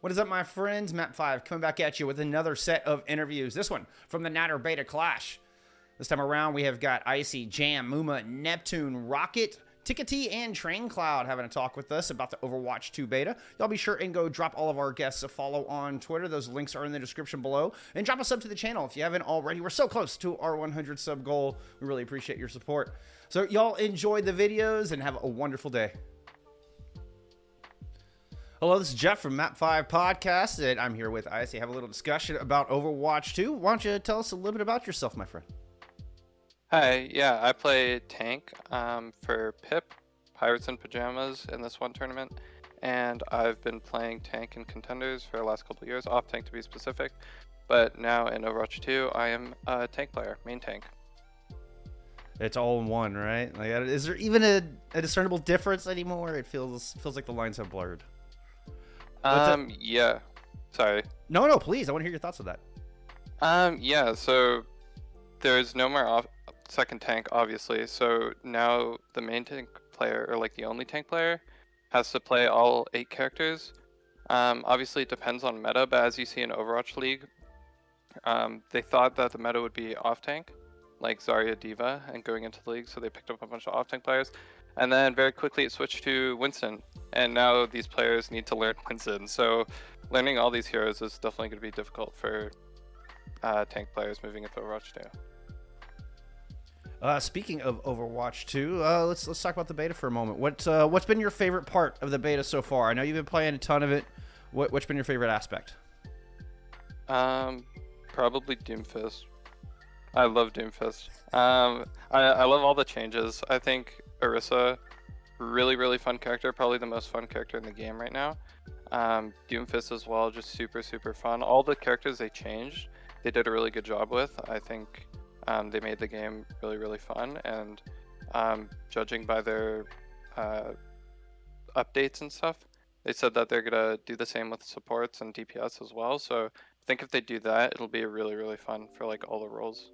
What is up, my friends? Map 5 coming back at you with another set of interviews. This one from the Natter Beta Clash. This time around, we have got Icy, Jamm, Muma, Neptune, Rokit, Tikatee and TrainCloud having a talk with us about the OW2 Beta. Y'all be sure and go drop all of our guests a follow on Twitter. Those links are in the description below. And drop a sub to the channel if you haven't already. We're so close to our 100 sub goal. We really appreciate your support. So y'all enjoy the videos and have a wonderful day. Hello, this is Jeff from Map 5 Podcast, and I'm here with Icy. Have a little discussion about Overwatch 2. Why don't you tell us a little bit about yourself, my friend? Hi, yeah, I play tank for Pip, Pirates in Pajamas in this one tournament, and I've been playing tank in contenders for the last couple of years, off tank to be specific, but now in Overwatch 2, I am a tank player, main tank. It's all in one, right? Like, is there even a discernible difference anymore? It feels like the lines have blurred. Yeah, sorry. No, please, I want to hear your thoughts on that. Yeah, so there's no more second tank, obviously, so now the main tank player, or like the only tank player, has to play all 8 characters. Obviously it depends on meta, but as you see in Overwatch League, they thought that the meta would be off tank, like Zarya Diva, and going into the league, so they picked up a bunch of off tank players, and then very quickly it switched to Winston, and now these players need to learn Winston, so learning all these heroes is definitely going to be difficult for tank players moving into Overwatch 2. Speaking of Overwatch 2, let's talk about the beta for a moment. What's been your favorite part of the beta so far? I know you've been playing a ton of it. What's been your favorite aspect? Probably Doomfist. I love Doomfist. I love all the changes. I think Orisa, really fun character, probably the most fun character in the game right now. Doomfist as well, just super fun. All the characters they changed, they did a really good job with. I think they made the game really fun, and judging by their updates and stuff, they said that they're gonna do the same with supports and DPS as well. So I think if they do that, it'll be really fun for like all the roles.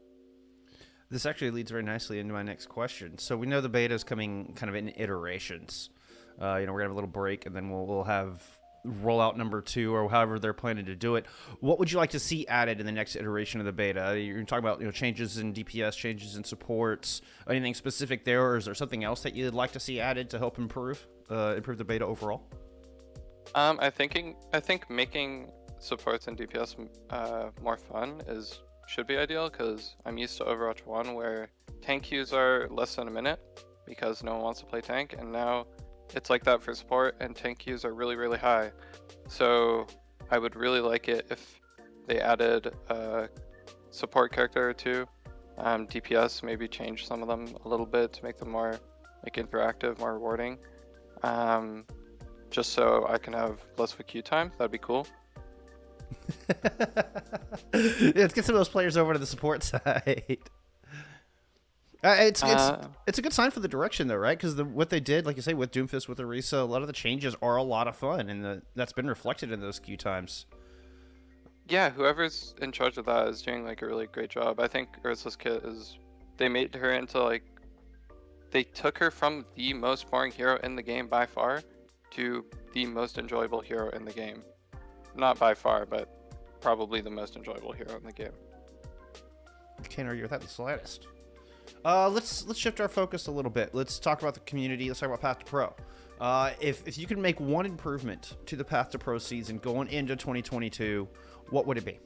This actually leads very nicely into my next question. So we know the beta is coming kind of in iterations. We're gonna have a little break, and then we'll have rollout number 2, or however they're planning to do it. What would you like to see added in the next iteration of the beta? You're talking about changes in DPS, changes in supports, anything specific there, or is there something else that you'd like to see added to help improve the beta overall? I think making supports and DPS more fun should be ideal, because I'm used to Overwatch 1 where tank queues are less than a minute because no one wants to play tank, and now it's like that for support, and tank queues are really high. So I would really like it if they added a support character or 2. DPS, maybe change some of them a little bit to make them more like interactive, more rewarding. Just so I can have less of a queue time. That'd be cool. Yeah, let's get some of those players over to the support side. It's a good sign for the direction, though, right? Because what they did, like you say, with Doomfist, with Orisa, a lot of the changes are a lot of fun, and that's been reflected in those queue times. Yeah, whoever's in charge of that is doing like a really great job. I think Orisa's kit they made her into like, they took her from the most boring hero in the game by far to the most enjoyable hero in the game. Not by far, but probably the most enjoyable hero in the game. Can't argue with that the slightest. Let's shift our focus a little bit. Let's talk about the community. Let's talk about Path to Pro. If you could make one improvement to the Path to Pro season going into 2022, what would it be?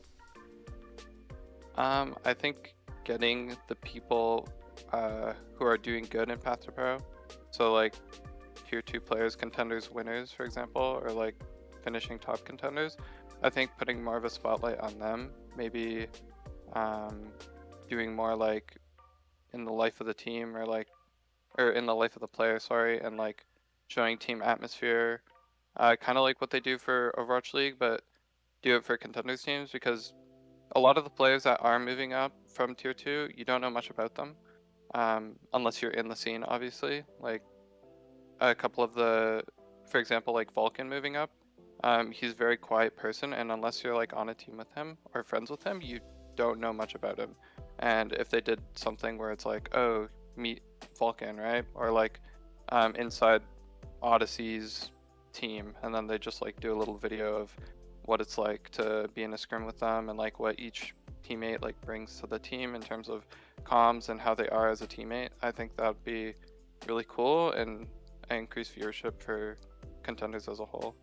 I think getting the people who are doing good in Path to Pro, so like tier 2 players, contenders, winners, for example, or like finishing top contenders, I think putting more of a spotlight on them, maybe doing more like in the life of the team, or in the life of the player, sorry, and like showing team atmosphere, kind of like what they do for Overwatch League, but do it for contenders teams, because a lot of the players that are moving up from tier 2, you don't know much about them, unless you're in the scene, obviously. Like a couple of for example, like Vulcan moving up, he's a very quiet person, and unless you're like on a team with him or friends with him, you don't know much about him. And if they did something where it's like, oh, meet Vulcan, right? Or like inside Odyssey's team, and then they just like do a little video of what it's like to be in a scrim with them and like what each teammate like brings to the team in terms of comms and how they are as a teammate. I think that would be really cool and increase viewership for contenders as a whole.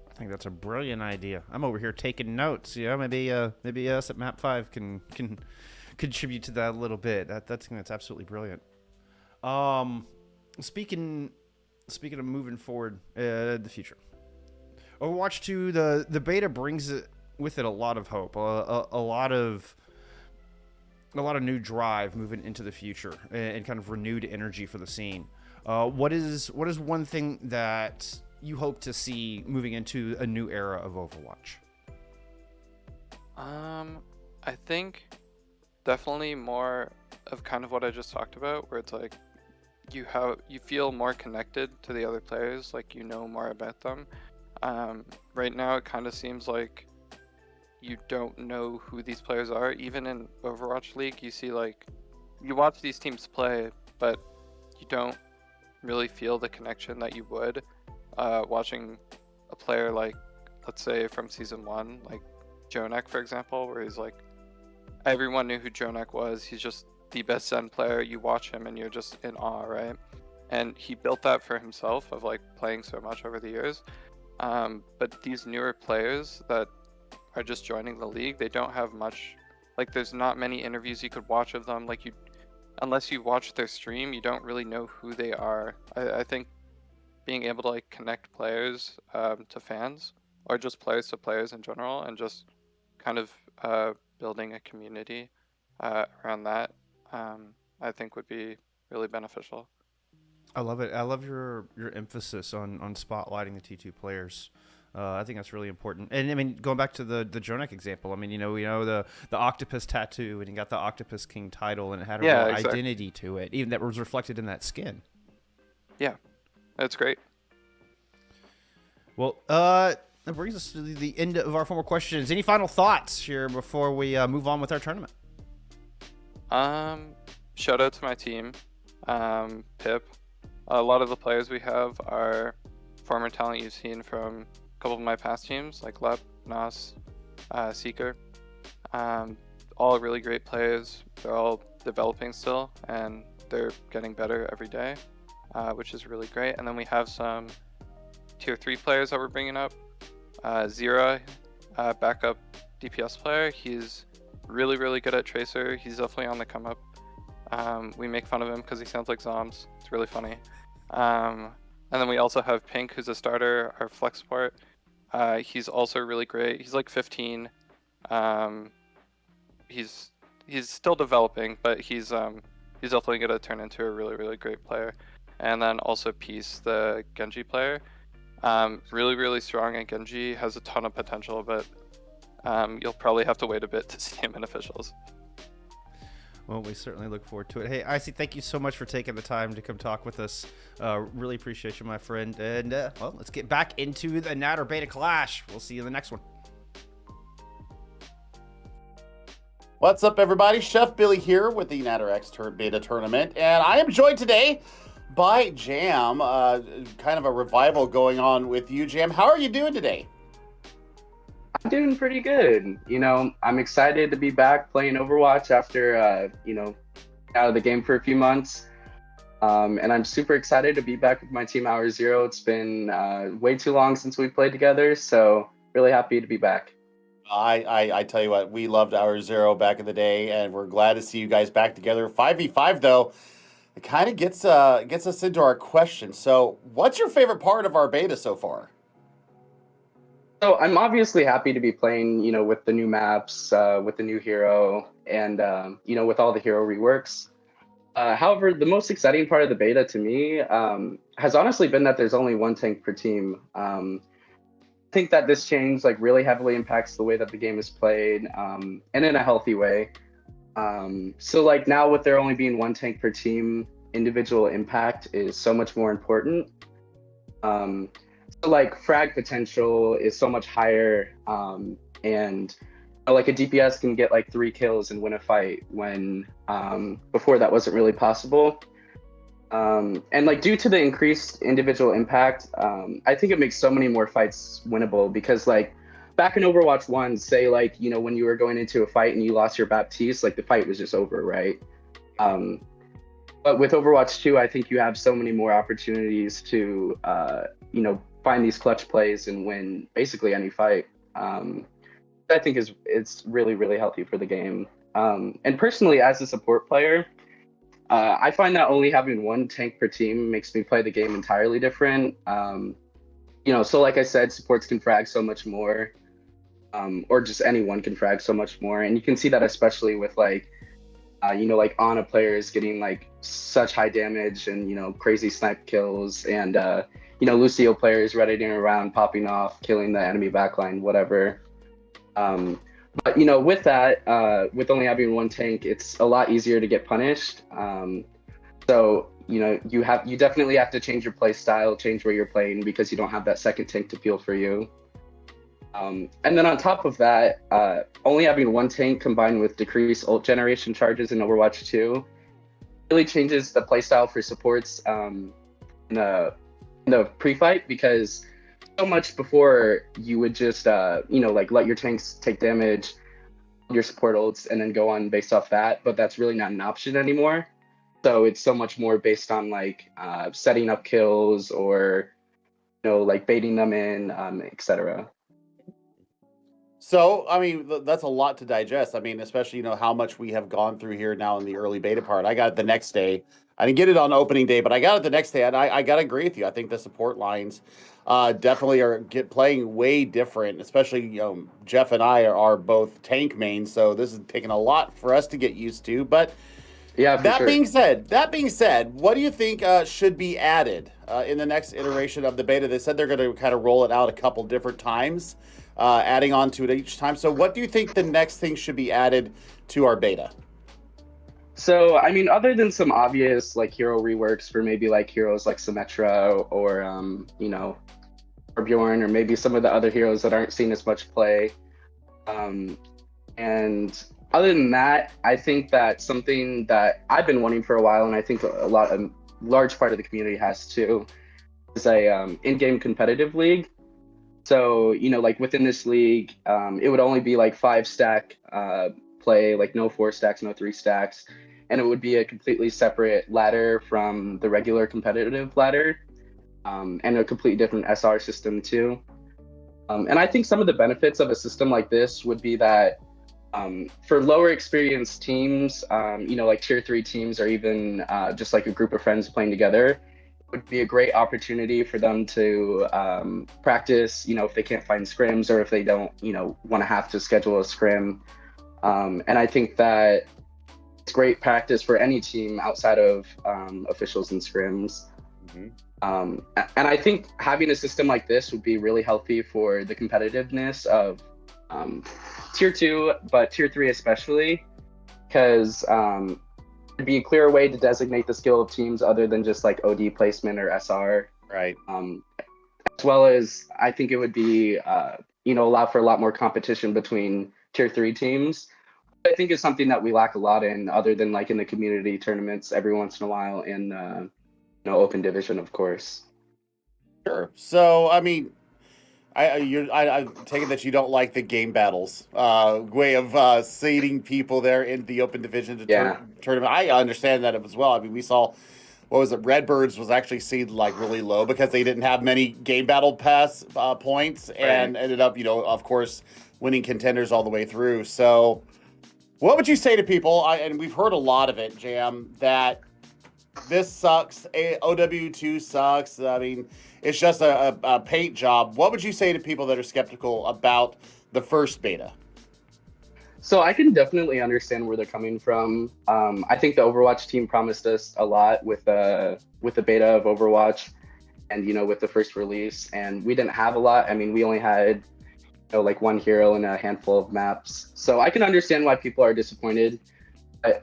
I think that's a brilliant idea. I'm over here taking notes. Maybe us at Map 5 can contribute to that a little bit. That's absolutely brilliant. Speaking of moving forward, the future. Overwatch 2, the beta brings with it a lot of hope, a lot of new drive moving into the future, and kind of renewed energy for the scene. What is one thing that you hope to see moving into a new era of Overwatch? I think definitely more of kind of what I just talked about, where it's like you feel more connected to the other players, like you know more about them. Right now it kind of seems like you don't know who these players are. Even in Overwatch League, you see like you watch these teams play, but you don't really feel the connection that you would watching a player like, let's say from season 1, like Jonak, for example, where he's like, everyone knew who Jonak was. He's just the best Zen player. You watch him and you're just in awe, right? And he built that for himself of like playing so much over the years. But these newer players that are just joining the league, they don't have much, like there's not many interviews you could watch of them. Like unless you watch their stream, you don't really know who they are. I think being able to like connect players to fans, or just players to players in general, and just kind of building a community around that, I think would be really beneficial. I love it. I love your emphasis on spotlighting the T2 players. I think that's really important. And I mean, going back to the Jonak example, I mean, we know the octopus tattoo, and he got the Octopus King title, and it had a real identity to it, even that was reflected in that skin. Yeah, that's great. Well, that brings us to the end of our formal questions. Any final thoughts here before we move on with our tournament? Shout out to my team, Pip. A lot of the players we have are former talent you've seen from a couple of my past teams, like Lep, Nas, Seeker. All really great players. They're all developing still, and they're getting better every day, which is really great. And then we have some tier 3 players that we're bringing up. Zira, backup DPS player. He's really, really good at Tracer. He's definitely on the come up. We make fun of him because he sounds like Zoms. It's really funny. And then we also have Pink, who's a starter, our flex support. He's also really great. He's like 15. He's still developing, but he's definitely going to turn into a really, really great player. And then also Peace, the Genji player. Really, really strong at Genji, has a ton of potential, but you'll probably have to wait a bit to see him in officials. Well, we certainly look forward to it. Hey, Icy, thank you so much for taking the time to come talk with us. Really appreciate you, my friend. And, well, let's get back into the Natter Beta Clash. We'll see you in the next one. What's up, everybody? Chef Billy here with the Natter X Beta Tournament. And I am joined today by Jamm. Kind of a revival going on with you, Jamm. How are you doing today? I'm doing pretty good. I'm excited to be back playing Overwatch after, out of the game for a few months. And I'm super excited to be back with my team Hour Zero. It's been way too long since we played together, so really happy to be back. I tell you what, we loved Hour Zero back in the day, and we're glad to see you guys back together. 5v5, though, it kind of gets us into our question. So what's your favorite part of our beta so far? So I'm obviously happy to be playing, with the new maps, with the new hero, and, with all the hero reworks. However, the most exciting part of the beta to me has honestly been that there's only one tank per team. I think that this change really heavily impacts the way that the game is played, and in a healthy way. So now with there only being one tank per team, individual impact is so much more important. So frag potential is so much higher, and a DPS can get 3 kills and win a fight when before that wasn't really possible. And due to the increased individual impact, I think it makes so many more fights winnable, because the back in Overwatch 1, say like, you know, when you were going into a fight and you lost your Baptiste, like the fight was just over, right? But with Overwatch 2, I think you have so many more opportunities to, you know, find these clutch plays and win basically any fight. I think it's really, really healthy for the game. And personally, as a support player, I find that only having one tank per team makes me play the game entirely different. You know, so like I said, supports can frag so much more, or just anyone can frag so much more. And you can see that especially with like, you know, like Ana players getting like such high damage and, you know, crazy snipe kills, and, you know, Lucio players readying around, popping off, killing the enemy backline, whatever. But, you know, with that, with only having one tank, it's a lot easier to get punished. So, you know, you definitely have to change your play style, change where you're playing, because you don't have that second tank to peel for you. And then on top of that, only having one tank combined with decreased ult generation charges in Overwatch 2 really changes the playstyle for supports in the pre-fight, because so much before you would just, you know, like let your tanks take damage, your support ults, and then go on based off that, but that's really not an option anymore. So it's so much more based on like setting up kills, or, you know, like baiting them in, etc. So, I mean, that's a lot to digest. I mean, especially, you know, how much we have gone through here now in the early beta part. I got it the next day. I didn't get it on opening day, but I got it the next day, and I got to agree with you. I think the support lines definitely are playing way different, especially, you know, Jeff and I are both tank mains, so this is taking a lot for us to get used to. But Yeah, for that sure. being said, what do you think should be added in the next iteration of the beta? They said they're going to kind of roll it out a couple different times, adding on to it each time. So what do you think the next thing should be added to our beta? So, I mean, other than some obvious like hero reworks for maybe like heroes like Symmetra, or you know, or Bjorn, or maybe some of the other heroes that aren't seeing as much play. And other than that, I think that something that I've been wanting for a while, and I think a large part of the community has too, is a in-game competitive league. So, you know, like within this league, it would only be like 5-stack play, like no 4 stacks, no 3 stacks. And it would be a completely separate ladder from the regular competitive ladder, and a completely different SR system too. And I think some of the benefits of a system like this would be that for lower experienced teams, you know, like tier 3 teams, or even just like a group of friends playing together, it would be a great opportunity for them to practice, you know, if they can't find scrims, or if they don't, you know, want to have to schedule a scrim. And I think that it's great practice for any team outside of officials and scrims. And I think having a system like this would be really healthy for the competitiveness of tier 2, but tier 3 especially, because it'd be a clearer way to designate the skill of teams other than just like OD placement or SR. Right. As well as I think it would be, you know, allow for a lot more competition between tier 3 teams. I think it's something that we lack a lot in, other than like in the community tournaments every once in a while, in you know, open division, of course. Sure. So, I mean, I take it that you don't like the game battles way of seeding people there in the open division tournament. I understand that as well. I mean, we saw, what was it? Redbirds was actually seeded like really low because they didn't have many game battle pass points, and ended up, you know, of course, winning contenders all the way through. So, what would you say to people? And we've heard a lot of it, Jam, that this sucks. OW2 sucks. I mean, it's just a paint job. What would you say to people that are skeptical about the first beta? So I can definitely understand where they're coming from. I think the Overwatch team promised us a lot with the beta of Overwatch, and, you know, with the first release, and we didn't have a lot. I mean, we only had, you know, like one hero and a handful of maps. So I can understand why people are disappointed.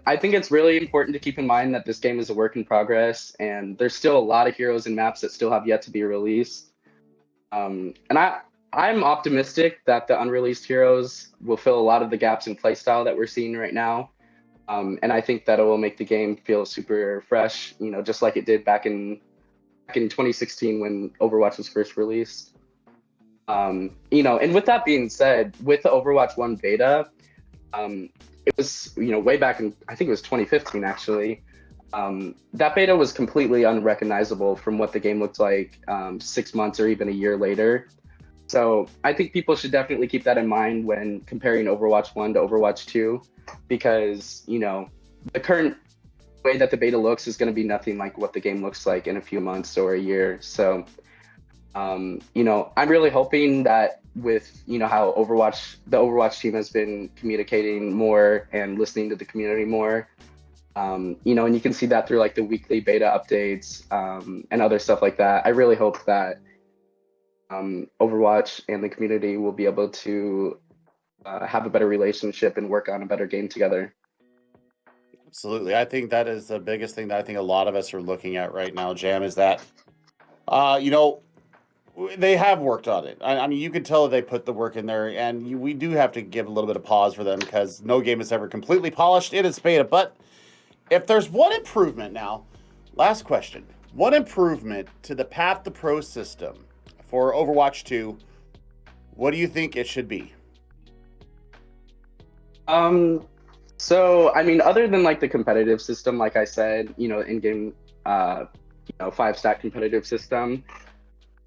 I think it's really important to keep in mind that this game is a work in progress, and there's still a lot of heroes and maps that still have yet to be released. And I'm optimistic that the unreleased heroes will fill a lot of the gaps in playstyle that we're seeing right now. And I think that it will make the game feel super fresh, you know, just like it did back in 2016 when Overwatch was first released. And with that being said, with the Overwatch 1 beta, it was, way back in, I think it was 2015 actually. That beta was completely unrecognizable from what the game looked like 6 months or even a year later. So I think people should definitely keep that in mind when comparing Overwatch 1 to Overwatch 2, because, the current way that the beta looks is going to be nothing like what the game looks like in a few months or a year. So, I'm really hoping that with, how the Overwatch team has been communicating more and listening to the community more, and you can see that through like the weekly beta updates and other stuff like that. I really hope that Overwatch and the community will be able to have a better relationship and work on a better game together. Absolutely. I think that is the biggest thing that I think a lot of us are looking at right now, Jam, is that, they have worked on it. I mean, you can tell that they put the work in there, and we do have to give a little bit of pause for them because no game is ever completely polished. It is beta. But if there's one improvement now, last question, one improvement to the Path to Pro system for Overwatch 2, what do you think it should be? So, I mean, other than like the competitive system, like I said, in-game, 5-stack competitive system,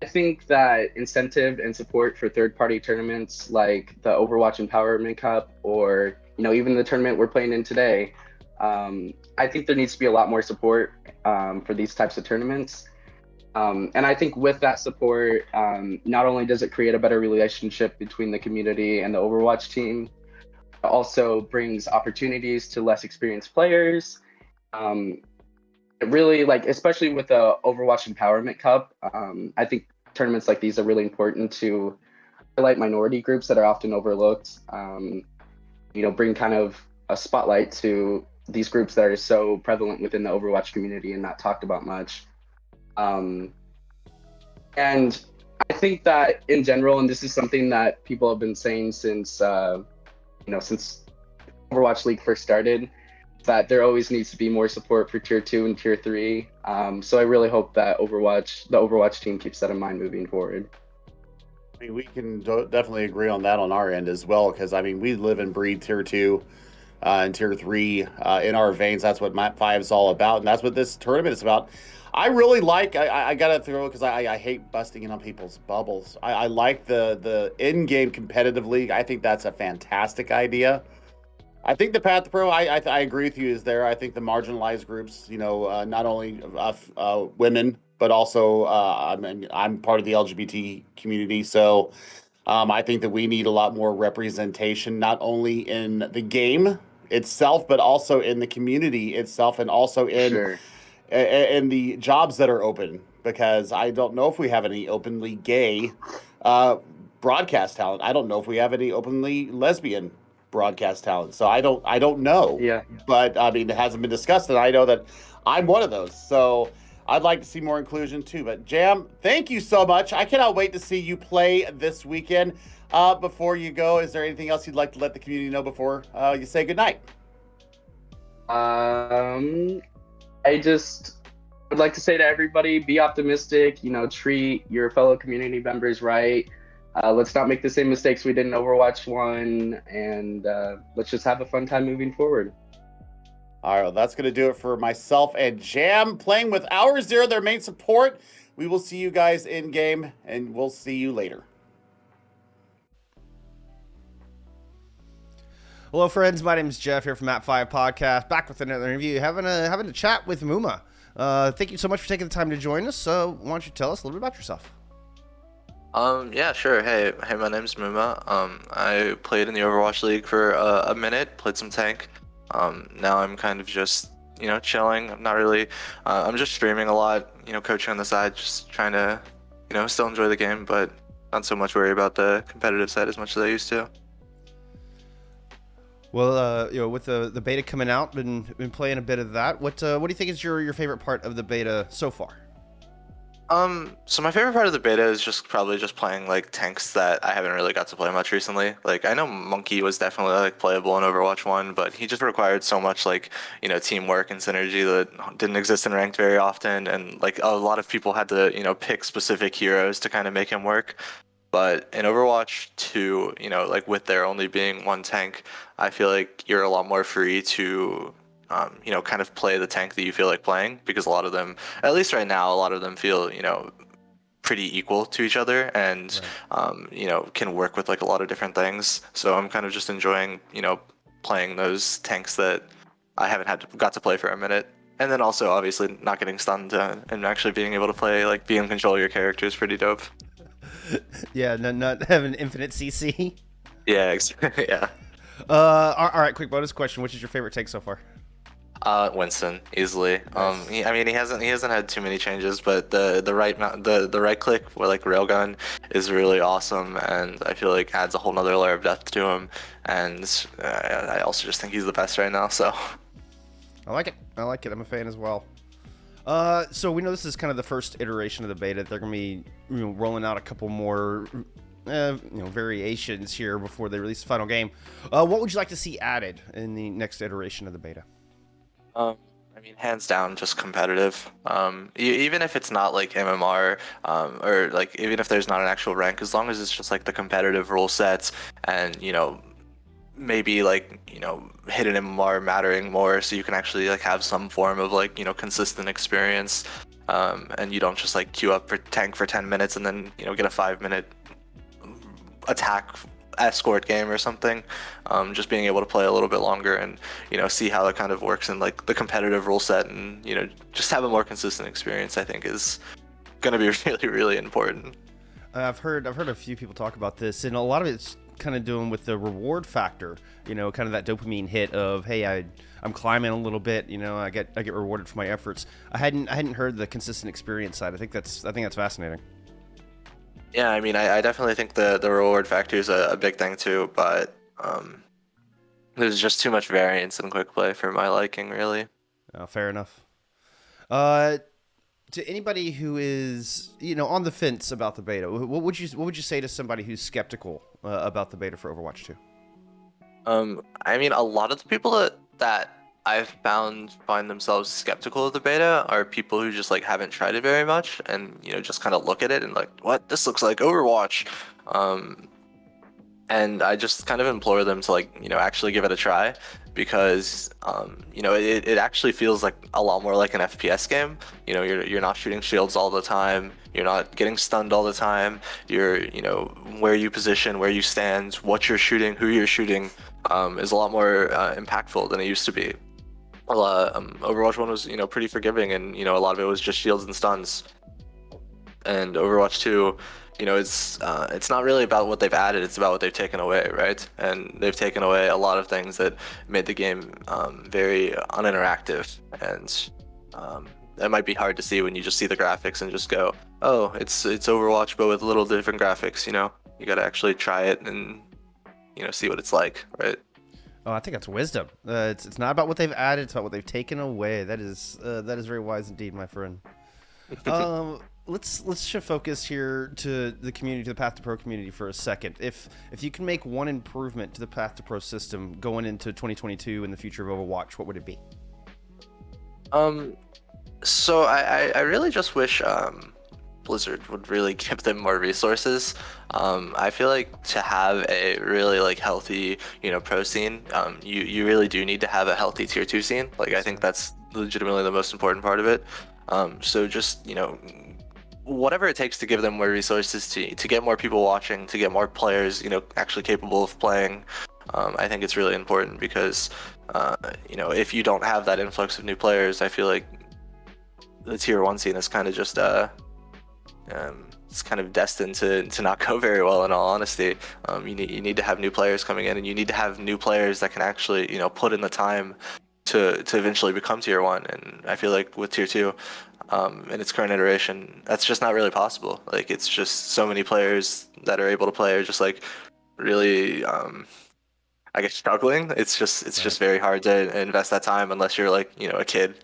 I think that incentive and support for third-party tournaments like the Overwatch Empowerment Cup or, even the tournament we're playing in today, I think there needs to be a lot more support for these types of tournaments. And I think with that support, not only does it create a better relationship between the community and the Overwatch team, it also brings opportunities to less experienced players. It really, especially with the Overwatch Empowerment Cup, I think tournaments like these are really important to highlight minority groups that are often overlooked. Bring kind of a spotlight to these groups that are so prevalent within the Overwatch community and not talked about much. And I think that in general, and this is something that people have been saying since since Overwatch League first started, that there always needs to be more support for Tier 2 and Tier 3. So I really hope that the Overwatch team keeps that in mind moving forward. I mean, we can definitely agree on that on our end as well, because, I mean, we live and breathe Tier 2 and Tier 3 in our veins. That's what Map 5 is all about, and that's what this tournament is about. I really like, I got to throw, because I hate busting in on people's bubbles. I like the in-game competitive league. I think that's a fantastic idea. I think the Path to Pro, I agree with you, is there. I think the marginalized groups, not only women, but also I'm part of the LGBT community. So I think that we need a lot more representation, not only in the game itself, but also in the community itself, and also in the jobs that are open. Because I don't know if we have any openly gay broadcast talent. I don't know if we have any openly lesbian broadcast talent. So I don't know. Yeah. But I mean, it hasn't been discussed, and I know that I'm one of those. So I'd like to see more inclusion too. But Jam, thank you so much. I cannot wait to see you play this weekend. Before you go, is there anything else you'd like to let the community know before you say goodnight? I just would like to say to everybody, be optimistic, treat your fellow community members right. Let's not make the same mistakes we did in Overwatch 1, and let's just have a fun time moving forward. All right, well, that's going to do it for myself and Jam, playing with Hour Zero, their main support. We will see you guys in game, and we'll see you later. Hello, friends. My name is Jeff here from Map 5 Podcast, back with another interview, having a chat with Muma. Thank you so much for taking the time to join us. Why don't you tell us a little bit about yourself? Yeah, sure. Hey, my name's Muma. I played in the Overwatch League for a minute, played some tank. Now I'm kind of just, chilling. I'm not really, I'm just streaming a lot, coaching on the side, just trying to, still enjoy the game, but not so much worry about the competitive side as much as I used to. Well, with the beta coming out, been playing a bit of that. What do you think is your favorite part of the beta so far? So my favorite part of the beta is probably just playing like tanks that I haven't really got to play much recently. Like I know Monkey was definitely like playable in Overwatch 1, but he just required so much like, teamwork and synergy that didn't exist in ranked very often, and like a lot of people had to, pick specific heroes to kind of make him work. But in Overwatch 2, like with there only being one tank, I feel like you're a lot more free to, kind of play the tank that you feel like playing, because a lot of them, at least right now, a lot of them feel, pretty equal to each other, and can work with like a lot of different things. So I'm kind of just enjoying, playing those tanks that I haven't got to play for a minute. And then also obviously not getting stunned, and actually being able to play, like, be in control of your character is pretty dope. Yeah, not having infinite CC. Yeah, yeah. All right, quick bonus question. Which is your favorite take so far? Winston, easily. Nice. He hasn't had too many changes, but the right click or like railgun is really awesome, and I feel like adds a whole nother layer of depth to him. And I also just think he's the best right now. So I like it. I'm a fan as well. So we know this is kind of the first iteration of the beta. They're going to be rolling out a couple more variations here before they release the final game. What would you like to see added in the next iteration of the beta? hands down, just competitive. Even if it's not like MMR, or like even if there's not an actual rank, as long as it's just like the competitive rule sets, and maybe like hidden MMR mattering more, so you can actually like have some form of like consistent experience, and you don't just like queue up for tank for 10 minutes and then get a 5-minute attack escort game or something. Just being able to play a little bit longer and see how it kind of works in like the competitive rule set, and just have a more consistent experience, I think is going to be really, really important. I've heard a few people talk about this, and a lot of it's kind of doing with the reward factor, kind of that dopamine hit of, hey, I'm climbing a little bit, I get rewarded for my efforts. I hadn't heard the consistent experience side. I think that's fascinating. Yeah, I mean, I definitely think the reward factor is a big thing too, but there's just too much variance in quick play for my liking, really. Fair enough. To anybody who is on the fence about the beta, what would you say to somebody who's skeptical about the beta for Overwatch 2? I mean, a lot of the people that I've find themselves skeptical of the beta are people who just like haven't tried it very much, and just kind of look at it and like, what, this looks like Overwatch. And I just kind of implore them to like actually give it a try, because it actually feels like a lot more like an FPS game. You're not shooting shields all the time, you're not getting stunned all the time, you're where you position, where you stand, what you're shooting, who you're shooting, is a lot more impactful than it used to be. Overwatch 1 was pretty forgiving, and a lot of it was just shields and stuns. And Overwatch 2, it's not really about what they've added, it's about what they've taken away, right? And they've taken away a lot of things that made the game very uninteractive, and that might be hard to see when you just see the graphics and just go, oh, it's Overwatch but with a little different graphics. You gotta actually try it and see what it's like, right? Oh, I think that's wisdom. It's not about what they've added; it's about what they've taken away. That is very wise indeed, my friend. Let's shift focus here to the community, to the Path to Pro community for a second. If you can make one improvement to the Path to Pro system going into 2022 in the future of Overwatch, what would it be? So I really just wish Blizzard would really give them more resources. I feel like to have a really like healthy pro scene, you really do need to have a healthy tier 2 scene. Like, I think that's legitimately the most important part of it. So just whatever it takes to give them more resources, to get more people watching, to get more players actually capable of playing. I think it's really important, because if you don't have that influx of new players, I feel like the tier 1 scene is kind of just it's kind of destined to not go very well, in all honesty. You need to have new players coming in, and you need to have new players that can actually put in the time to eventually become tier 1. And I feel like with tier 2, in its current iteration, that's just not really possible. Like, it's just so many players that are able to play are just like really I guess struggling. It's just very hard to invest that time unless you're like a kid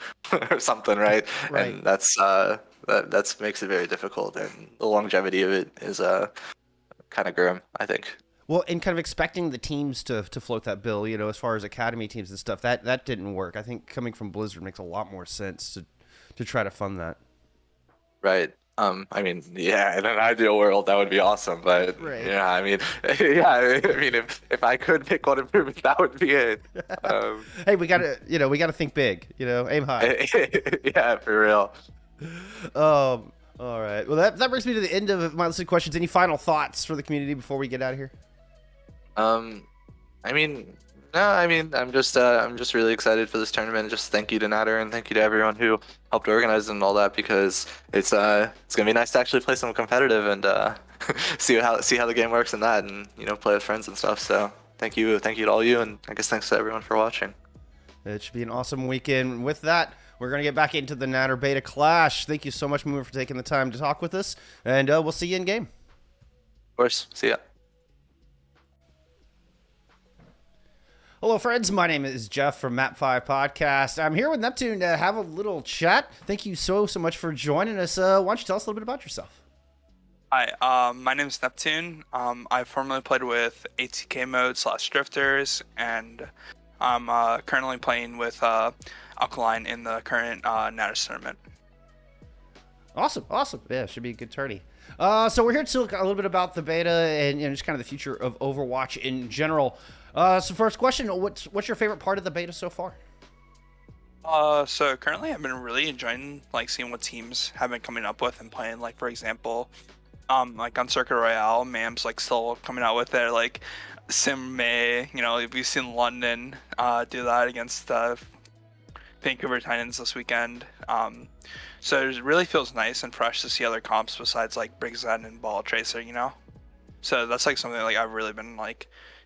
or something, right? Right. And that's makes it very difficult, and the longevity of it is kind of grim, I think. Well, and kind of expecting the teams to float that bill, as far as academy teams and stuff, that didn't work. I think coming from Blizzard makes a lot more sense to try to fund that. Right. I mean, yeah, in an ideal world, that would be awesome. But Right. yeah, I mean, yeah, I mean, if I could pick one improvement, that would be it. Um, Hey, we gotta think big. Aim high. yeah, for real. All right. Well, that brings me to the end of my list of questions. Any final thoughts for the community before we get out of here? I mean, no, I mean, I'm just really excited for this tournament. Just thank you to Natter and thank you to everyone who helped organize it and all that, because it's gonna be nice to actually play some competitive and see how the game works in that, and play with friends and stuff. So thank you to all you, and I guess thanks to everyone for watching. It should be an awesome weekend. With that, we're going to get back into the Natter Beta Clash. Thank you so much, Muma, for taking the time to talk with us, and we'll see you in game. Of course, see ya. Hello, friends. My name is Jeff from Map 5 Podcast. I'm here with Neptune to have a little chat. Thank you so much for joining us. Why don't you tell us a little bit about yourself? Hi, my name is Neptune. I formerly played with ATK mode / drifters, and I'm currently playing with Alkaline in the current Natter tournament. Awesome. Yeah, it should be a good tourney. So we're here to talk a little bit about the beta and just kind of the future of Overwatch in general. So first question, what's your favorite part of the beta so far? So currently I've been really enjoying seeing what teams have been coming up with and playing. Like, for example, like on Circuit Royale, MAM's still coming out with their Sim May. We've seen London do that against Vancouver Titans this weekend. So it really feels nice and fresh to see other comps besides Big Zen and Ball Tracer. So that's something I've really been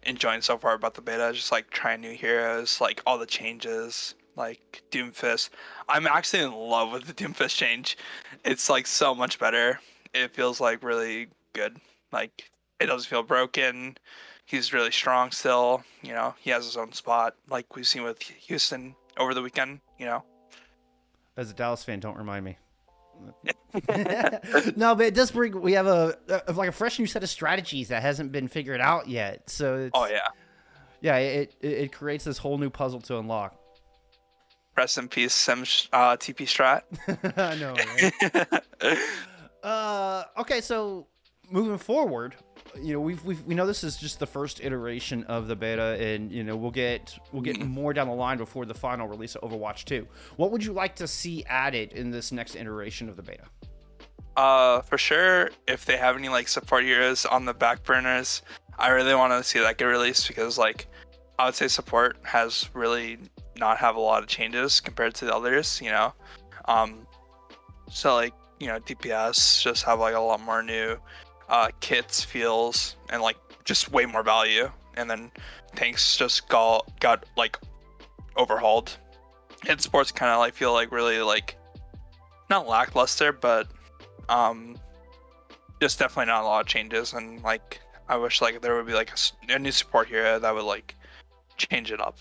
enjoying so far about the beta. Just trying new heroes, all the changes, Doomfist. I'm actually in love with the Doomfist change. It's so much better. It feels really good. It doesn't feel broken. He's really strong still. He has his own spot, like we've seen with Houston over the weekend. As a Dallas fan, don't remind me. No, but it does we have a fresh new set of strategies that hasn't been figured out yet. So it creates this whole new puzzle to unlock. Rest in peace, Sim TP strat. I know, right? Okay, so moving forward, we know this is just the first iteration of the beta, and we'll get more down the line before the final release of Overwatch 2. What would you like to see added in this next iteration of the beta? For sure, if they have any support heroes on the back burners, I really want to see that get released, because I would say support has really not have a lot of changes compared to the others. So DPS just have a lot more new kits, feels, and just way more value. And then tanks just got overhauled. And sports kind of feel really not lackluster, but just definitely not a lot of changes. And I wish there would be a new support hero that would change it up.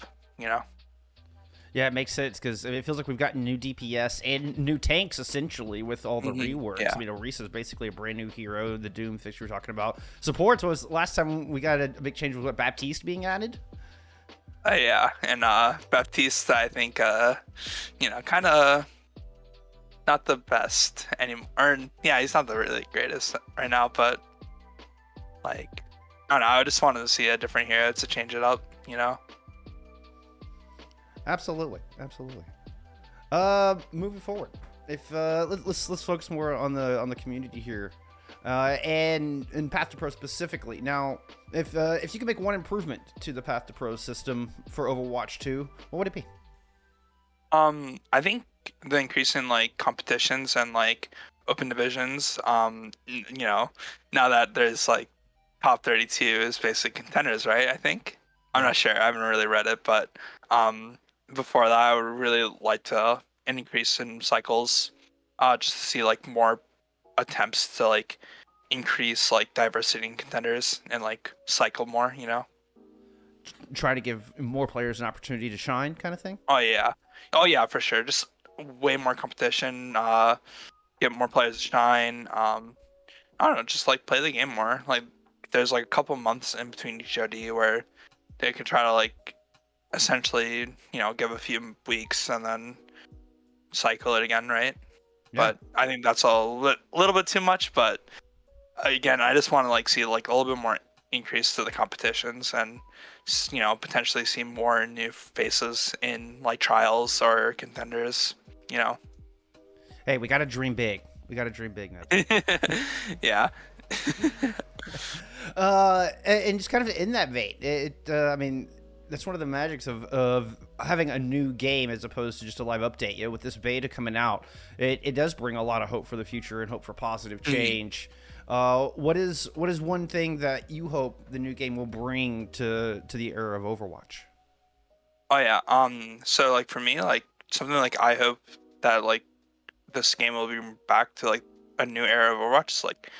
Yeah, it makes sense, because it feels like we've gotten new DPS and new tanks, essentially, with all the reworks. Yeah. I mean, Orisa is basically a brand new hero, the Doom fix we were talking about. Supports was, last time we got a big change was Baptiste being added? Yeah, and Baptiste, I think, kind of not the best anymore. Yeah, he's not the really greatest right now, but, I don't know, I just wanted to see a different hero to change it up, Absolutely. Moving forward, if let's focus more on the community here, and Path to Pro specifically. Now, if you could make one improvement to the Path to Pro system for Overwatch 2, what would it be? I think the increase in competitions and open divisions. Now that there's top 32 is basically contenders, right? I think. I'm not sure. I haven't really read it, but before that, I would really like to an increase in cycles, just to see more attempts to increase diversity in contenders and cycle more. Try to give more players an opportunity to shine, kind of thing. Oh yeah, for sure. Just way more competition. Get more players to shine. I don't know, just play the game more. There's a couple months in between each OD where they could try to essentially give a few weeks and then cycle it again, right? Yeah. But I think that's a little bit too much. But again, I just want to like see like a little bit more increase to the competitions and potentially see more new faces in like trials or contenders. You know. Hey, we got to dream big. We got to dream big, Ned. Yeah. And just kind of in that vein, I mean, that's one of the magics of having a new game as opposed to just a live update. You know, with this beta coming out, it does bring a lot of hope for the future and hope for positive change. What is one thing that you hope the new game will bring to the era of Overwatch? Oh yeah. So like for me, like something like I hope that like this game will be back to like a new era of Overwatch. Like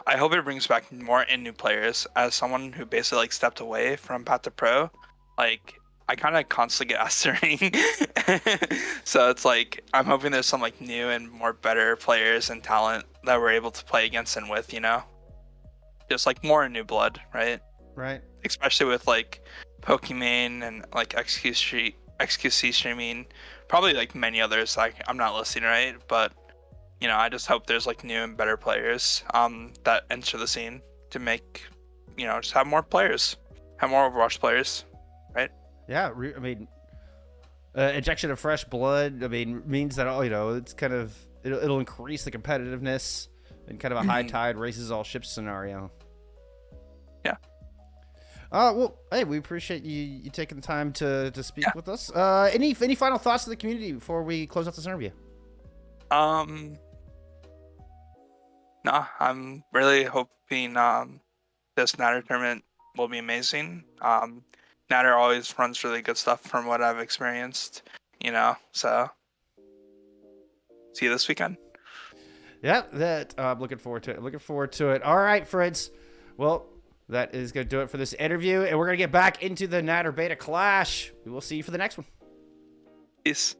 I hope it brings back more and new players. As someone who basically like stepped away from Path to Pro, like I kind of constantly get asked to ring. So it's like I'm hoping there's some like new and more better players and talent that we're able to play against and with, just like more new blood, right? Right. Especially with like Pokimane and like XQC streaming, probably like many others like I'm not listening, right? But I just hope there's like new and better players that enter the scene to make just have more players, have more Overwatch players, right? Yeah, I mean, injection of fresh blood. I mean, means that it's kind of it'll increase the competitiveness and kind of a high tide raises all ships scenario. Yeah. Well, hey, we appreciate you taking the time to speak with us. Any final thoughts to the community before we close out this interview? No, I'm really hoping this Natter tournament will be amazing. Natter always runs really good stuff from what I've experienced, so see you this weekend. Yeah, I'm looking forward to it. All right, friends. Well, that is going to do it for this interview, and we're going to get back into the Natter Beta Clash. We will see you for the next one. Peace.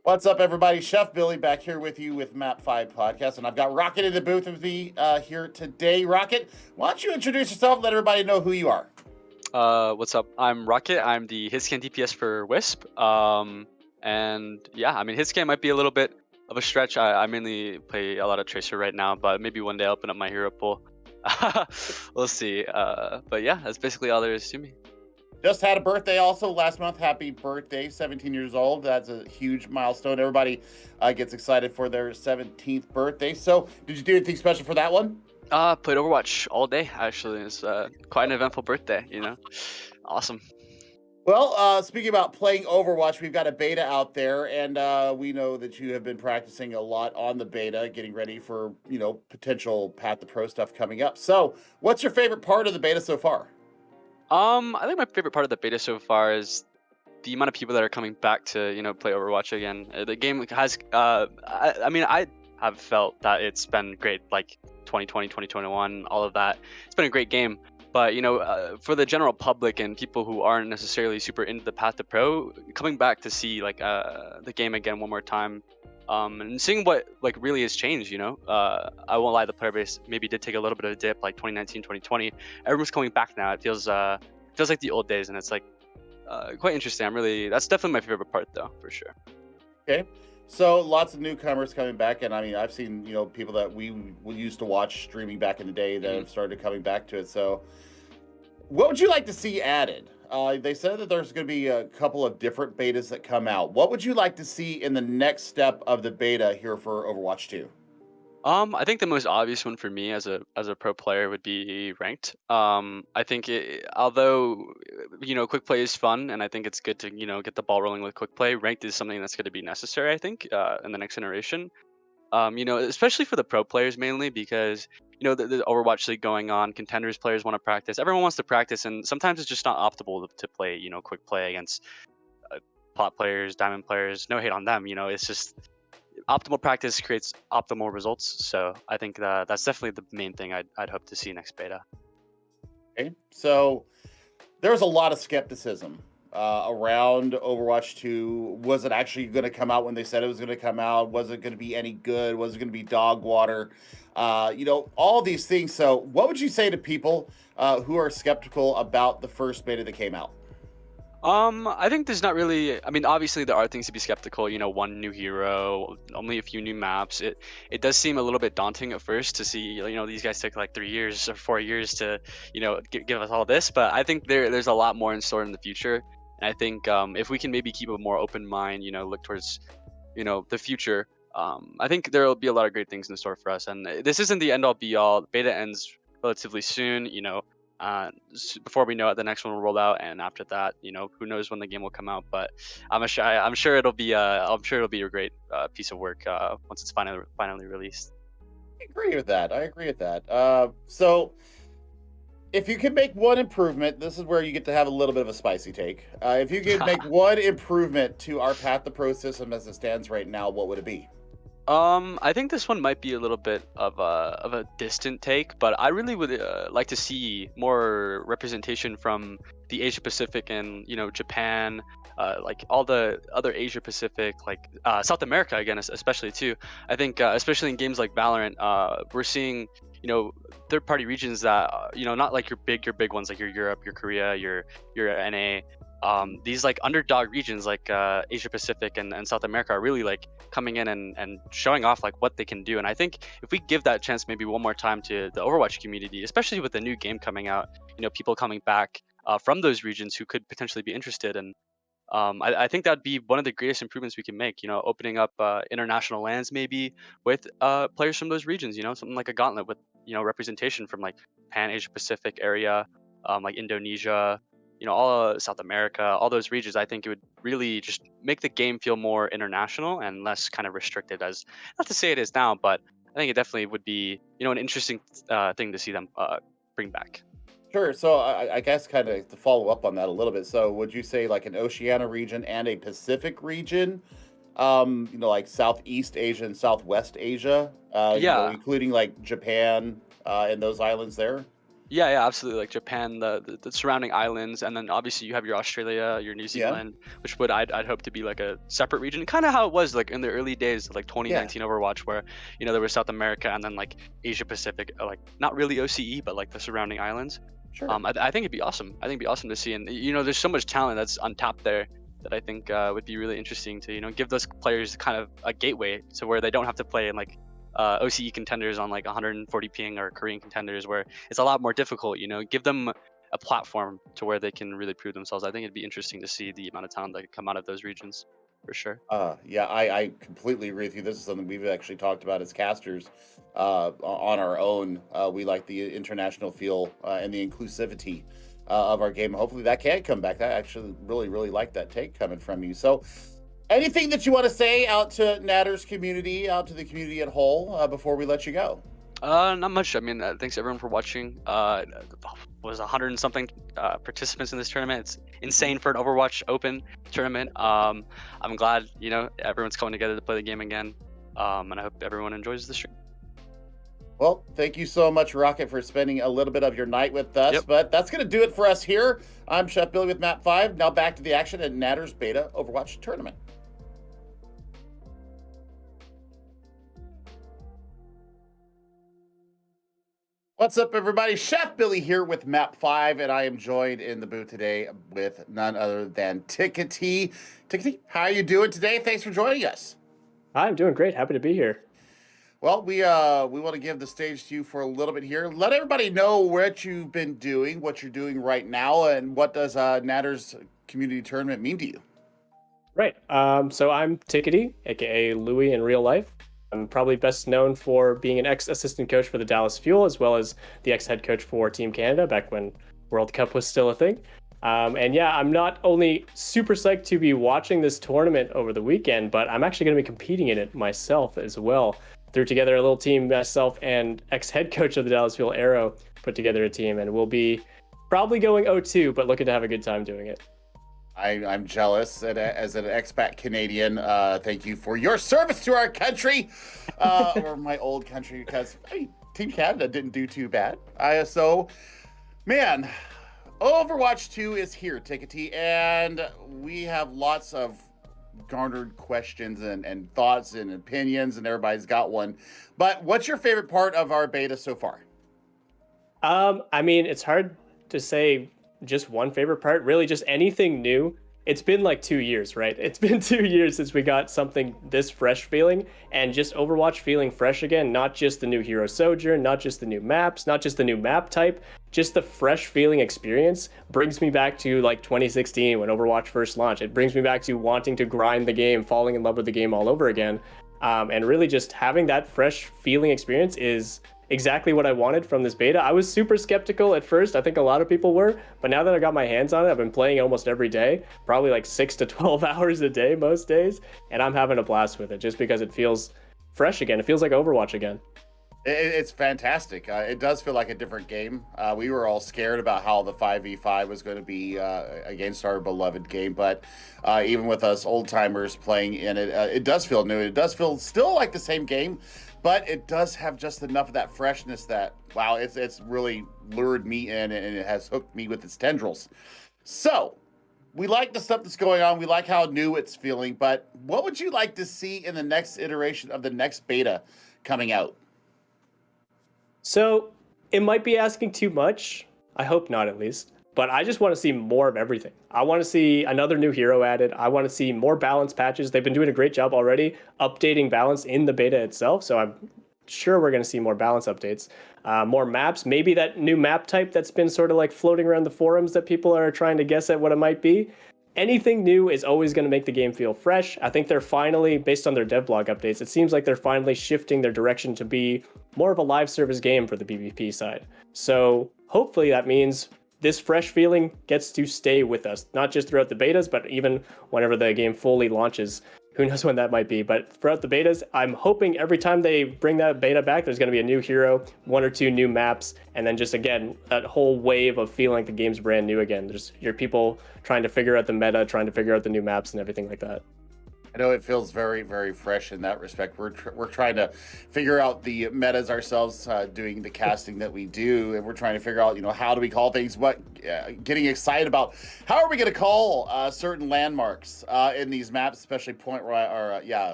What's up, everybody? Chef Billy back here with you with Map 5 Podcast, and I've got Rokit in the booth with me here today. Rokit, why don't you introduce yourself and let everybody know who you are? What's up? I'm Rokit. I'm the hitscan DPS for Wisp. And yeah, I mean, hitscan might be a little bit of a stretch. I mainly play a lot of Tracer right now, but maybe one day I'll open up my hero pool. We'll see. But yeah, that's basically all there is to me. Just had a birthday also last month. Happy birthday, 17 years old. That's a huge milestone. Everybody gets excited for their 17th birthday. So did you do anything special for that one? Played Overwatch all day, actually. It's quite an eventful birthday, Awesome. Well, speaking about playing Overwatch, we've got a beta out there, and we know that you have been practicing a lot on the beta, getting ready for, potential Path to Pro stuff coming up. So what's your favorite part of the beta so far? I think my favorite part of the beta so far is the amount of people that are coming back to, play Overwatch again. The game has, I have felt that it's been great, like 2020, 2021, all of that. It's been a great game. But, for the general public and people who aren't necessarily super into the Path to Pro, coming back to see, like, the game again one more time, and seeing what, like, really has changed, I won't lie, the player base maybe did take a little bit of a dip, like 2019, 2020. Everyone's coming back now. It feels like the old days, and it's, like, quite interesting. That's definitely my favorite part, though, for sure. Okay. So lots of newcomers coming back, and I mean, I've seen people that we used to watch streaming back in the day that have started coming back to it. So, what would you like to see added? They said that there's going to be a couple of different betas that come out. What would you like to see in the next step of the beta here for Overwatch 2? I think the most obvious one for me as a pro player would be ranked. I think although quick play is fun, and I think it's good to get the ball rolling with quick play, ranked is something that's going to be necessary. I think in the next generation. Especially for the pro players mainly because the Overwatch League going on, contenders players want to practice. Everyone wants to practice, and sometimes it's just not optimal to play quick play against pot players, diamond players. No hate on them. It's just optimal practice creates optimal results. So I think that's definitely the main thing I'd hope to see next beta. Okay, so there's a lot of skepticism around Overwatch 2. Was it actually going to come out when they said it was going to come out? Was it going to be any good? Was it going to be dog water? All these things. So what would you say to people who are skeptical about the first beta that came out? I think there's not really. I mean, obviously there are things to be skeptical. You know, one new hero, only a few new maps. It does seem a little bit daunting at first to see. You know, these guys took like 3 years or 4 years to, give us all this. But I think there's a lot more in store in the future. And I think if we can maybe keep a more open mind, look towards, the future. I think there will be a lot of great things in store for us. And this isn't the end all be all. Beta ends relatively soon. Before we know it, the next one will roll out, and after that, who knows when the game will come out. But I'm sure it'll be a great piece of work once it's finally released. I agree with that. So if you could make one improvement, this is where you get to have a little bit of a spicy take. If you could make one improvement to our Path to Pro system as it stands right now, what would it be? I think this one might be a little bit of a distant take, but I really would like to see more representation from the Asia Pacific and Japan, like all the other Asia Pacific, like South America again, especially too. I think especially in games like Valorant, we're seeing third-party regions that not like your big ones like your Europe, your Korea, your NA. These like underdog regions like Asia Pacific and South America are really like coming in and showing off like what they can do. And I think if we give that chance maybe one more time to the Overwatch community, especially with the new game coming out, people coming back from those regions who could potentially be interested. And I think that'd be one of the greatest improvements we can make, opening up international lands maybe with players from those regions, something like a gauntlet with, representation from like Pan Asia Pacific area, like Indonesia, all South America, all those regions. I think it would really just make the game feel more international and less kind of restricted, as not to say it is now, but I think it definitely would be, an interesting thing to see them bring back. Sure. So I guess kind of to follow up on that a little bit. So would you say like an Oceania region and a Pacific region, like Southeast Asia and Southwest Asia, Yeah. including like Japan and those islands there? Yeah, absolutely. Like Japan, the surrounding islands, and then obviously you have your Australia, your New Yeah. Zealand, which I'd hope to be like a separate region, kind of how it was like in the early days of like Yeah. 2019 Overwatch, where there was South America and then like Asia Pacific, like not really OCE, but like the surrounding islands. Sure. I think it'd be awesome. I think it'd be awesome to see, and there's so much talent that's untapped there that I think would be really interesting to give those players kind of a gateway to where they don't have to play in like OCE contenders on like 140 ping or Korean contenders where it's a lot more difficult. Give them a platform to where they can really prove themselves. I think it'd be interesting to see the amount of talent that could come out of those regions, for sure. Yeah, I completely agree with you. This is something we've actually talked about as casters on our own. We like the international feel and the inclusivity of our game. Hopefully that can come back. I actually really, really like that take coming from you. So anything that you want to say out to Natter's community, out to the community at whole, before we let you go? Not much. I mean, thanks everyone for watching. Was 100 and something participants in this tournament. It's insane for an Overwatch Open tournament. I'm glad everyone's coming together to play the game again, and I hope everyone enjoys the stream. Well, thank you so much, Rokit, for spending a little bit of your night with us. Yep. But that's going to do it for us here. I'm Chef Billy with Map 5. Now back to the action at Natter's Beta Overwatch tournament. What's up, everybody? Chef Billy here with Map 5, and I am joined in the booth today with none other than Tikatee. Tikatee, how are you doing today? Thanks for joining us. I'm doing great. Happy to be here. Well, we want to give the stage to you for a little bit here. Let everybody know what you've been doing, what you're doing right now, and what does Natter's community tournament mean to you? Right. So I'm Tikatee, aka Louie in real life. I'm probably best known for being an ex-assistant coach for the Dallas Fuel, as well as the ex-head coach for Team Canada back when World Cup was still a thing. And yeah, I'm not only super psyched to be watching this tournament over the weekend, but I'm actually going to be competing in it myself as well. Threw together a little team, myself and ex-head coach of the Dallas Fuel, Arrow, put together a team, and we'll be probably going OW2, but looking to have a good time doing it. I'm jealous as an expat Canadian. Thank you for your service to our country, or my old country, because Team Canada didn't do too bad. Man, Overwatch 2 is here, Tikatee, and we have lots of garnered questions and thoughts and opinions, and everybody's got one. But what's your favorite part of our beta so far? I mean, it's hard to say just one favorite part, really just anything new. It's been like 2 years, right? It's been 2 years since we got something this fresh feeling, and just Overwatch feeling fresh again, not just the new hero sojourn, not just the new maps, not just the new map type, just the fresh feeling experience brings me back to like 2016 when Overwatch first launched. It brings me back to wanting to grind the game, falling in love with the game all over again. And really just having that fresh feeling experience is exactly what I wanted from this beta. I was super skeptical at first. I think a lot of people were, but now that I got my hands on it, I've been playing almost every day, probably like 6 to 12 hours a day most days, and I'm having a blast with it just because it feels fresh again. It feels like Overwatch again. It's fantastic. It does feel like a different game. We were all scared about how the 5v5 was going to be against our beloved game, but even with us old timers playing in it, it does feel new. It does feel still like the same game, but it does have just enough of that freshness that, wow, it's really lured me in, and it has hooked me with its tendrils. So, we like the stuff that's going on. We like how new it's feeling, but what would you like to see in the next iteration of the next beta coming out? So, it might be asking too much. I hope not, at least. But I just want to see more of everything. I want to see another new hero added. I want to see more balance patches. They've been doing a great job already updating balance in the beta itself. So I'm sure we're going to see more balance updates. More maps. Maybe that new map type that's been sort of like floating around the forums that people are trying to guess at what it might be. Anything new is always going to make the game feel fresh. I think they're finally, based on their devlog updates, it seems like they're finally shifting their direction to be more of a live service game for the PvP side. So hopefully that means this fresh feeling gets to stay with us, not just throughout the betas, but even whenever the game fully launches. Who knows when that might be, but throughout the betas, I'm hoping every time they bring that beta back, there's going to be a new hero, 1 or 2 new maps, and then just, again, that whole wave of feeling like the game's brand new again. There's your people trying to figure out the meta, trying to figure out the new maps and everything like that. I know it feels very, very fresh in that respect. We're trying to figure out the metas ourselves, doing the casting that we do, and we're trying to figure out, how do we call things? Getting excited about how are we going to call certain landmarks in these maps, especially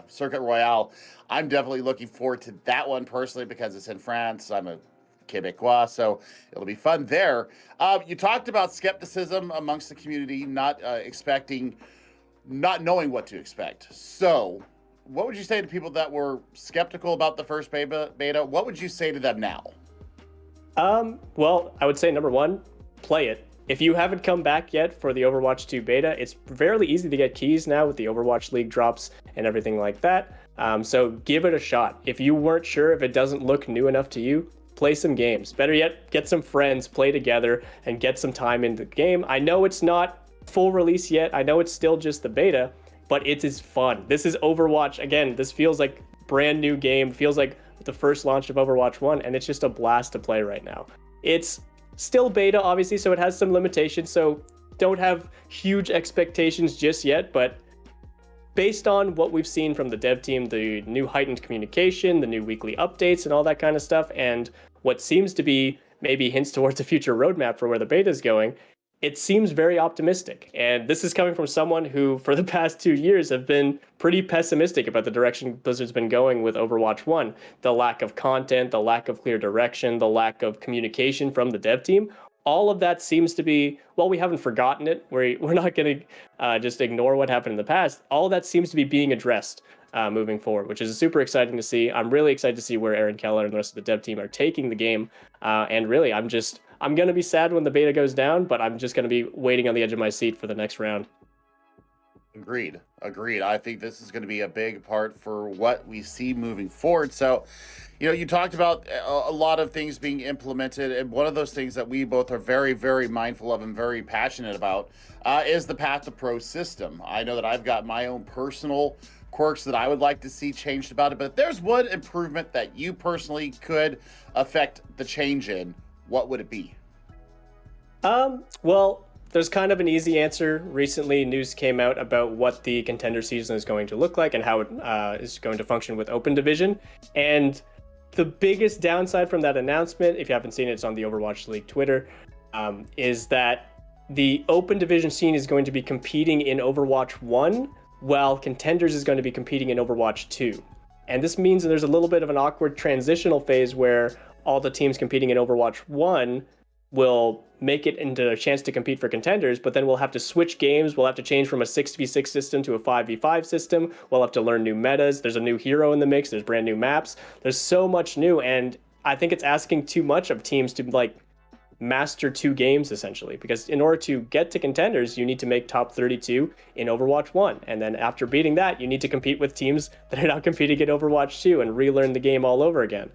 Circuit Royale. I'm definitely looking forward to that one personally because it's in France. I'm a Quebecois, so it'll be fun there. You talked about skepticism amongst the community, not knowing what to expect. So, what would you say to people that were skeptical about the first beta? What would you say to them now? Well, I would say number 1, play it. If you haven't come back yet for the Overwatch 2 beta, it's fairly easy to get keys now with the Overwatch League drops and everything like that. So give it a shot. If you weren't sure, if it doesn't look new enough to you, play some games. Better yet, get some friends, play together, and get some time into the game. I know it's not full release yet. I know it's still just the beta, but it is fun. This is Overwatch. Again, this feels like brand new game, feels like the first launch of Overwatch 1, and it's just a blast to play right now. It's still beta, obviously, so it has some limitations, so don't have huge expectations just yet, but based on what we've seen from the dev team, the new heightened communication, the new weekly updates and all that kind of stuff, and what seems to be maybe hints towards a future roadmap for where the beta is going, it seems very optimistic. And this is coming from someone who, for the past 2 years, have been pretty pessimistic about the direction Blizzard's been going with Overwatch 1. The lack of content, the lack of clear direction, the lack of communication from the dev team. All of that seems to be, well, we haven't forgotten it. We're not going to just ignore what happened in the past. All of that seems to be being addressed moving forward, which is super exciting to see. I'm really excited to see where Aaron Keller and the rest of the dev team are taking the game. And really, I'm going to be sad when the beta goes down, but I'm just going to be waiting on the edge of my seat for the next round. Agreed. I think this is going to be a big part for what we see moving forward. So, you talked about a lot of things being implemented, and one of those things that we both are very, very mindful of and very passionate about is the Path to Pro system. I know that I've got my own personal quirks that I would like to see changed about it, but if there's one improvement that you personally could affect the change in, what would it be? Well, there's kind of an easy answer. Recently, news came out about what the contender season is going to look like and how it is going to function with Open Division. And the biggest downside from that announcement, if you haven't seen it, it's on the Overwatch League Twitter, is that the Open Division scene is going to be competing in Overwatch 1, while Contenders is going to be competing in Overwatch 2. And this means that there's a little bit of an awkward transitional phase where all the teams competing in Overwatch 1 will make it into a chance to compete for contenders, but then we'll have to switch games. We'll have to change from a 6v6 system to a 5v5 system. We'll have to learn new metas. There's a new hero in the mix. There's brand new maps. There's so much new, and I think it's asking too much of teams to like master 2 games essentially, because in order to get to contenders, you need to make top 32 in Overwatch 1. And then after beating that, you need to compete with teams that are now competing in Overwatch 2 and relearn the game all over again.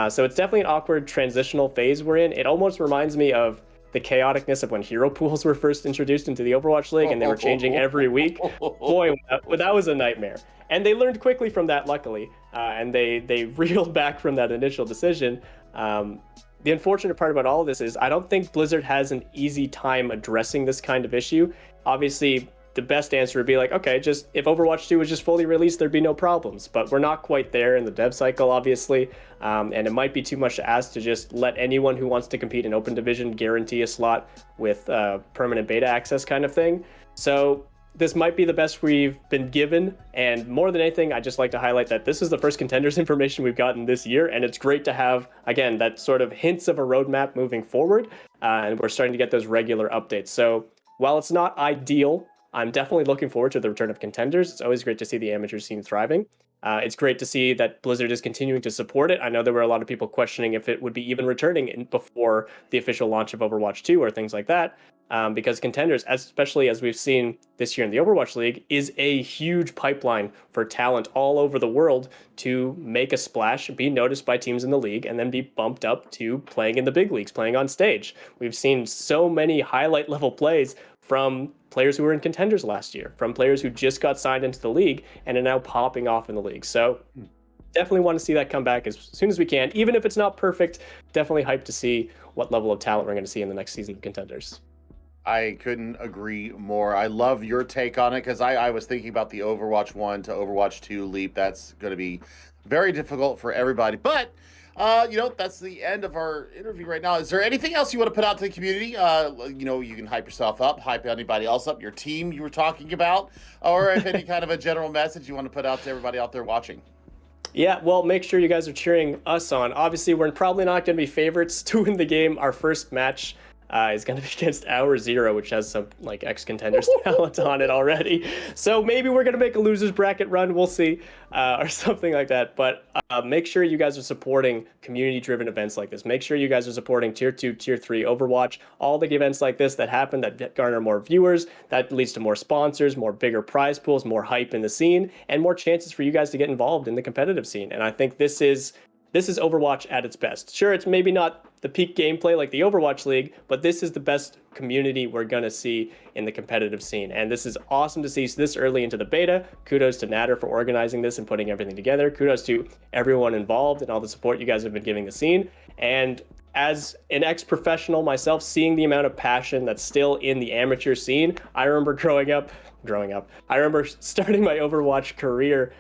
So it's definitely an awkward transitional phase we're in. It almost reminds me of the chaoticness of when hero pools were first introduced into the Overwatch League and they were changing every week. Boy, that was a nightmare. And they learned quickly from that, luckily, and they reeled back from that initial decision. The unfortunate part about all of this is I don't think Blizzard has an easy time addressing this kind of issue. Obviously, the best answer would be like, okay, just if Overwatch 2 was just fully released, there'd be no problems. But we're not quite there in the dev cycle, obviously. And it might be too much to ask to just let anyone who wants to compete in Open Division guarantee a slot with permanent beta access kind of thing. So this might be the best we've been given. And more than anything, I'd just like to highlight that this is the first contenders information we've gotten this year. And it's great to have, again, that sort of hints of a roadmap moving forward. And we're starting to get those regular updates. So while it's not ideal, I'm definitely looking forward to the return of contenders. It's always great to see the amateur scene thriving. It's great to see that Blizzard is continuing to support it. I know there were a lot of people questioning if it would be even returning before the official launch of Overwatch 2 or things like that, because contenders, especially as we've seen this year in the Overwatch League, is a huge pipeline for talent all over the world to make a splash, be noticed by teams in the league, and then be bumped up to playing in the big leagues, playing on stage. We've seen so many highlight level plays from players who were in contenders last year, from players who just got signed into the league and are now popping off in the league. So definitely want to see that come back as soon as we can. Even if it's not perfect, definitely hyped to see what level of talent we're going to see in the next season of contenders. I couldn't agree more. I love your take on it because I was thinking about the Overwatch 1 to Overwatch 2 leap. That's going to be very difficult for everybody. But that's the end of our interview right now. Is there anything else you want to put out to the community? You can hype yourself up, hype anybody else up, your team you were talking about, or if any kind of a general message you want to put out to everybody out there watching. Yeah, well, make sure you guys are cheering us on. Obviously, we're probably not going to be favorites to win the game. Our first match is going to be against OW2, which has some like ex-contenders talent on it already. So maybe we're going to make a losers bracket run. We'll see, or something like that. But make sure you guys are supporting community-driven events like this. Make sure you guys are supporting Tier 2, Tier 3 Overwatch, all the events like this that happen, that garner more viewers, that leads to more sponsors, more bigger prize pools, more hype in the scene, and more chances for you guys to get involved in the competitive scene. And I think this is Overwatch at its best. Sure, it's maybe not the peak gameplay like the Overwatch League, but this is the best community we're going to see in the competitive scene. And this is awesome to see this early into the beta. Kudos to Natter for organizing this and putting everything together. Kudos to everyone involved and all the support you guys have been giving the scene. And as an ex-professional myself, seeing the amount of passion that's still in the amateur scene, I remember growing up. I remember starting my Overwatch career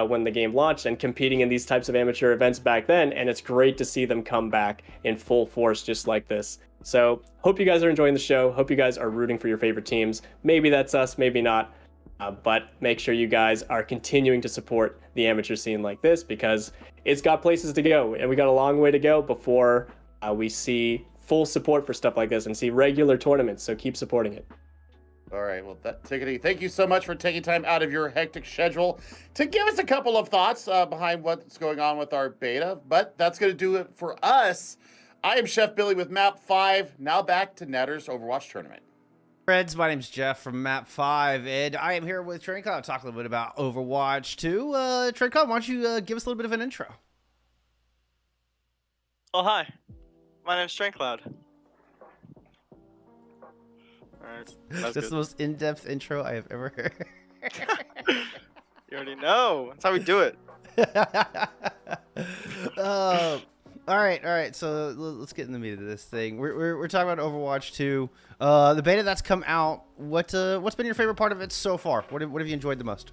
when the game launched and competing in these types of amateur events back then, and it's great to see them come back in full force just like this. So hope you guys are enjoying the show. Hope you guys are rooting for your favorite teams. Maybe that's us, maybe not. But make sure you guys are continuing to support the amateur scene like this because it's got places to go, and we got a long way to go before we see full support for stuff like this and see regular tournaments. So keep supporting it. All right, well, Tikatee, thank you so much for taking time out of your hectic schedule to give us a couple of thoughts behind what's going on with our beta. But that's going to do it for us. I am Chef Billy with Map 5. Now back to Natter's Overwatch Tournament. Friends, my name's Jeff from Map 5, and I am here with TrainCloud to talk a little bit about Overwatch 2. TrainCloud, why don't you give us a little bit of an intro? Oh, hi. My name's TrainCloud. Alright, That's the most in-depth intro I have ever heard. You already know. That's how we do it. All right. So let's get in the meat of this thing. We're talking about Overwatch 2. The beta that's come out. What's been your favorite part of it so far? What have you enjoyed the most?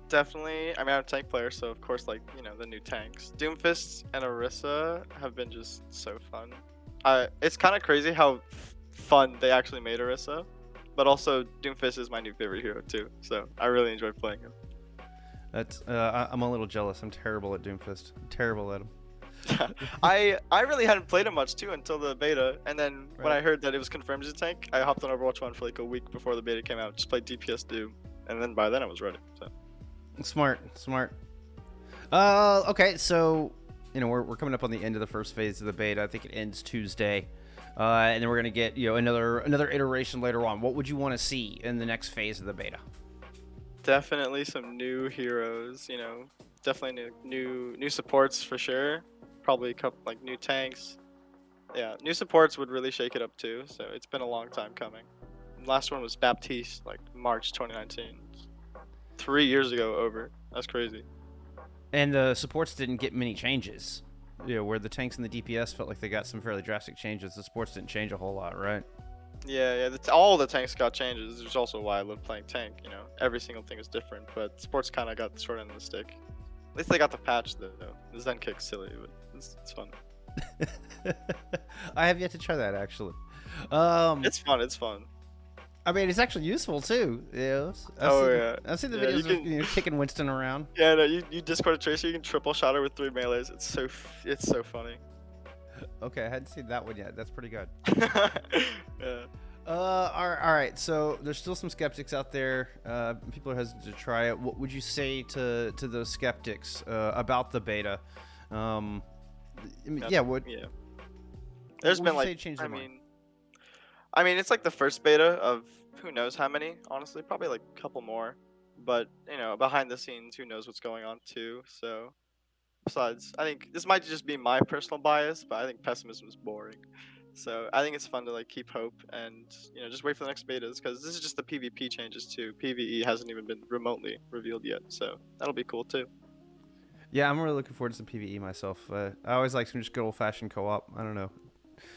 Definitely. I mean, I'm a tank player, so of course, like, the new tanks. Doomfist and Orisa have been just so fun. It's kind of crazy how fun they actually made Orisa, but also Doomfist is my new favorite hero too, so I really enjoy playing him. I'm a little jealous. I'm terrible at Doomfist. I'm terrible at him. I really hadn't played it much too until the beta, and then when I heard that it was confirmed as a tank, I hopped on Overwatch 1 for like a week before the beta came out. Just played DPS Doom, and then by then I was ready. So Smart. Okay, so we're coming up on the end of the first phase of the beta. I think it ends Tuesday, and then we're gonna get another iteration later on. What would you want to see in the next phase of the beta? definitely some new heroes. Definitely new supports for sure. Probably a couple like new tanks. Yeah, new supports would really shake it up too. So it's been a long time coming. Last one was Baptiste, like March 2019. 3 years ago over. That's crazy. And the supports didn't get many changes. Where the tanks and the DPS felt like they got some fairly drastic changes. The supports didn't change a whole lot, right? Yeah. All the tanks got changes. Which is also why I love playing tank. Every single thing is different, but sports kind of got the short end of the stick. At least they got the patch though. The Zen kick's silly, but it's fun. I have yet to try that actually. It's fun. I mean, it's actually useful too. Yeah. I've seen the Yeah, videos you of kicking Winston around. Yeah, no, you Discord a Tracer, you can triple shot her with 3 melees. It's so funny. Okay, I hadn't seen that one yet. That's pretty good. Yeah. All right. So there's still some skeptics out there. People are hesitant to try it. What would you say to those skeptics about the beta? There's been like, I mean, it's like the first beta of who knows how many. Honestly, probably like a couple more. But behind the scenes, who knows what's going on too. So, besides, I think this might just be my personal bias, but I think pessimism is boring. So I think it's fun to like keep hope and just wait for the next betas because this is just the PvP changes too. PvE hasn't even been remotely revealed yet, so that'll be cool too. Yeah, I'm really looking forward to some PvE myself. I always like some just good old-fashioned co-op. I don't know.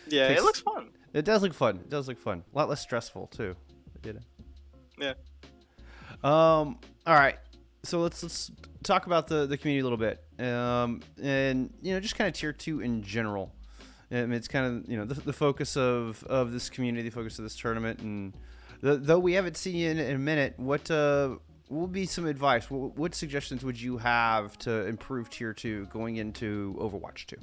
Yeah, it looks fun. It does look fun. A lot less stressful too. Yeah. All right. So let's talk about the community a little bit. And just kind of tier 2 in general. I mean, it's kind of the focus of this community, the focus of this tournament, and though we haven't seen you in a minute, what will be some advice? What suggestions would you have to improve tier 2 going into Overwatch 2?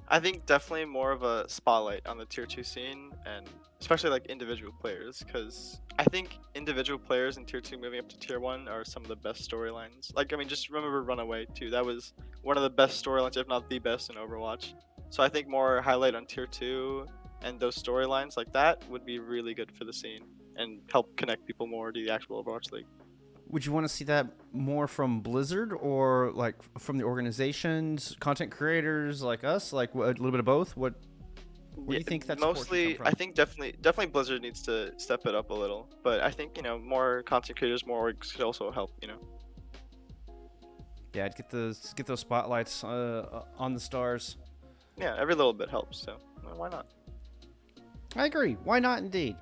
I think definitely more of a spotlight on the tier 2 scene, and especially like individual players, because I think individual players in tier 2 moving up to tier 1 are some of the best storylines. Like, I mean, just remember Runaway too. That was one of the best storylines, if not the best, in Overwatch. So I think more highlight on tier 2 and those storylines like that would be really good for the scene and help connect people more to the actual Overwatch League. Would you want to see that more from Blizzard or like from the organizations, content creators like us, like a little bit of both? What do you think that's mostly? I think definitely Blizzard needs to step it up a little, but I think more content creators, more orgs could also help. Yeah, get those spotlights on the stars. Yeah, every little bit helps. So why not? I agree. Why not indeed?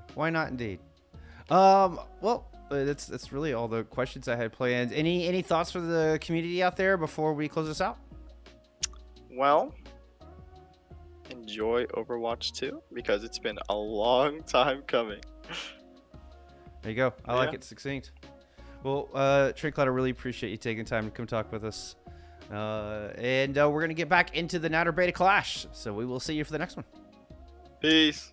Well, that's really all the questions I had planned. Any thoughts for the community out there before we close this out? Well, enjoy Overwatch 2 because it's been a long time coming. There you go. I like it. Succinct. Well, TrainCloud, I really appreciate you taking time to come talk with us. And we're going to get back into the Natter Beta Clash. So we will see you for the next one. Peace.